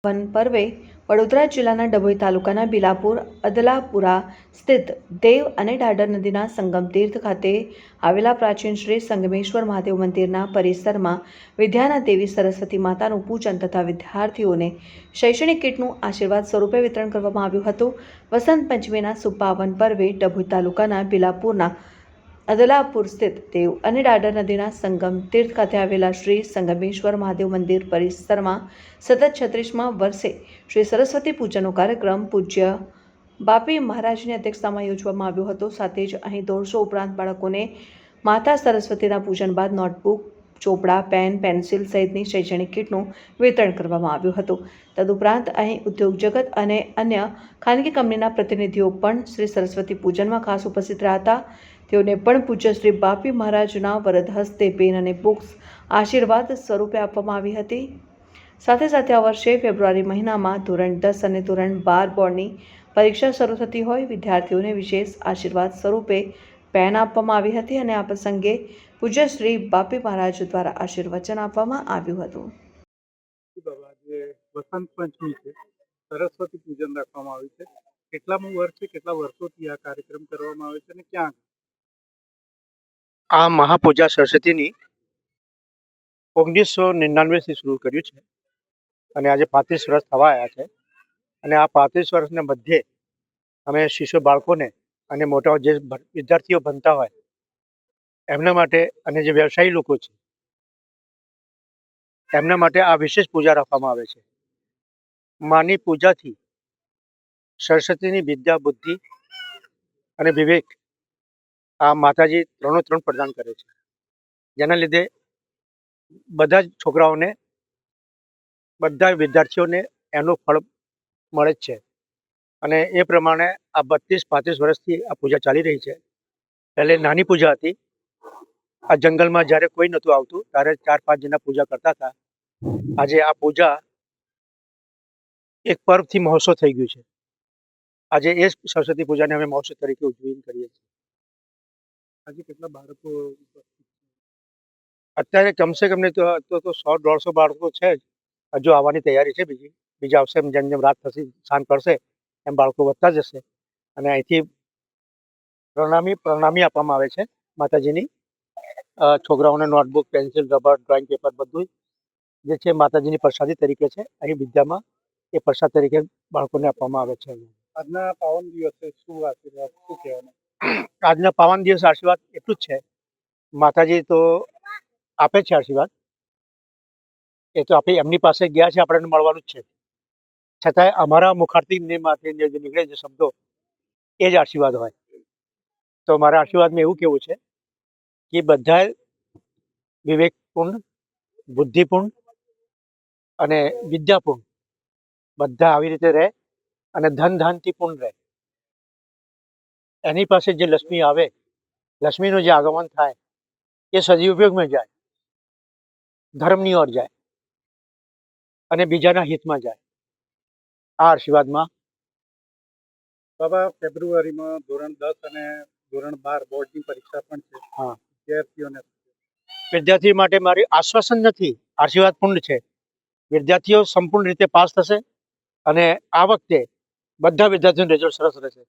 One પર્વે વડોદરા જિલ્લાના ડભોઈ તાલુકાના બિલાપુર અદલાપુરા સ્થિત દેવ અને ડાડર નદીના સંગમ તીર્થ ખાતે આવેલા પ્રાચીન શ્રી સંગમેશ્વર મહાદેવ મંદિરના પરિસરમાં વિદ્યાના દેવી સરસ્વતી માતાનું પૂજન તથા વિદ્યાર્થીઓને શૈક્ષણિક કીટનું આશીર્વાદ સ્વરૂપે વિતરણ કરવામાં આવ્યું હતું. વસંત પંચમીના શુભ પાવન પર્વે ડભોઈ તાલુકાના બિલાપુરના અદલાપુર સ્થિત દેવ અને ડાડર નદીના સંગમ તીર્થ ખાતે આવેલા શ્રી સંગમેશ્વર મહાદેવ મંદિર પરિસરમાં સતત 36મા વર્ષે શ્રી સરસ્વતી પૂજનનો કાર્યક્રમ પૂજ્ય બાપી મહારાજની અધ્યક્ષતામાં યોજવામાં આવ્યો હતો. સાથે જ અહીં 150 ઉપરાંત બાળકોને માતા સરસ્વતીના પૂજન બાદ નોટબુક, ચોપડા, પેન, પેન્સિલ સહિતની શૈક્ષણિક કીટનું વિતરણ કરવામાં આવ્યું હતું. તદુપરાંત અહીં ઉદ્યોગ જગત અને અન્ય ખાનગી કંપનીના પ્રતિનિધિઓ પણ શ્રી સરસ્વતી પૂજનમાં ખાસ ઉપસ્થિત રહ્યા હતા. તેઓને પણ પૂજ્ય શ્રી બાપી મહારાજના વરદ હસ્તે પેન અને બુક્સ આશીર્વાદ સ્વરૂપે આપવામાં આવી હતી. સાથે સાથે આ વર્ષે ફેબ્રુઆરી મહિનામાં ધોરણ 10 અને ધોરણ 12 બોર્ડની પરીક્ષા શરૂ થતી હોય વિદ્યાર્થીઓને વિશેષ આશીર્વાદ સ્વરૂપે પેન આપવામાં આવી હતી અને આ પ્રસંગે પૂજ્ય શ્રી બાપી મહારાજ દ્વારા આશીર્વચન આપવામાં આવ્યું હતું. વસંત પંચમી છે, સરસ્વતી પૂજન રાખવામાં આવ્યું છે. કેટલામું વર્ષ છે, કેટલા વર્ષોથી આ કાર્યક્રમ કરવામાં આવે છે અને ક્યાં? આ મહાપૂજા સરસ્વતીની 1999થી શરૂ કર્યું છે અને આજે 35 વર્ષ થવા આવ્યા છે. અને આ 35 વર્ષના મધ્યે અમે શિશુ બાળકોને અને મોટા જે વિદ્યાર્થીઓ ભણતા હોય એમના માટે અને જે વ્યવસાયી લોકો છે એમના માટે આ વિશેષ પૂજા રાખવામાં આવે છે. માની પૂજાથી સરસ્વતીની વિદ્યા, બુદ્ધિ અને વિવેક આ માતાજી ત્રણ પ્રદાન કરે છે, જેના લીધે બધા જ છોકરાઓને, બધા વિદ્યાર્થીઓને એનું ફળ મળે જ છે. અને એ પ્રમાણે આ 32-35 વર્ષથી આ પૂજા ચાલી રહી છે. પહેલે નાની પૂજા હતી. આ જંગલમાં જ્યારે કોઈ નહોતું આવતું ત્યારે 4-5 જણા પૂજા કરતા હતા. આજે આ પૂજા એક પર્વથી મહોત્સવ થઈ ગયું છે. આજે એ સરસ્વતી પૂજાને અમે મહોત્સવ તરીકે ઉજવી કરીએ છીએ. આજે કેટલા બાળકો? અત્યારે કમસે કમ તો 100-150 બાળકો છે જ. હજુ આવવાની તૈયારી છે. બીજા આવશે. જેમ જેમ રાત થશે, સાંજ પડશે એમ બાળકો વધતા જશે. અને અહીંથી પ્રણામી આપવામાં આવે છે માતાજીની. છોકરાઓને notebook, pencil, rubber, drawing paper બધું જે છે માતાજીની પ્રસાદી તરીકે છે. અહીં વિદ્યામાં એ પ્રસાદ તરીકે બાળકોને આપવામાં આવે છે. આજના પાવન દિવસે શું આશીર્વાદ, શું કહેવાનું? આજના પાવન દિવસ આશીર્વાદ એટલું જ છે, માતાજી તો આપે છે આશીર્વાદ. એ તો આપણે એમની પાસે ગયા છે, આપણને મળવાનું જ છે. છતાંય અમારા મુખારથી જે નીકળે જે શબ્દો એ જ આશીર્વાદ હોય. તો મારા આશીર્વાદમાં એવું કેવું છે કે બધા વિવેકપૂર્ણ, બુદ્ધિપૂર્ણ અને વિદ્યાપૂર્ણ બધા આવી રીતે રહે અને ધનથી પૂર્ણ રહે. એની પાસે જે લક્ષ્મી આવે, લક્ષ્મીનું જે આગમન થાય એ સદુપયોગમાં જાય, ધર્મની ઓર જાય અને બીજાના હિતમાં જાય. આ આશીર્વાદમાં બાબા, ફેબ્રુઆરીમાં ધોરણ 10 અને ધોરણ 12 બોર્ડની પરીક્ષા પણ છે. હા, વિદ્યાર્થીઓ માટે મારી આશ્વાસન નથી, આશીર્વાદ પૂર્ણ છે. વિદ્યાર્થીઓ સંપૂર્ણ રીતે પાસ થશે અને આ વખતે બધા વિદ્યાર્થીઓનું રિઝલ્ટ સરસ રહેશે.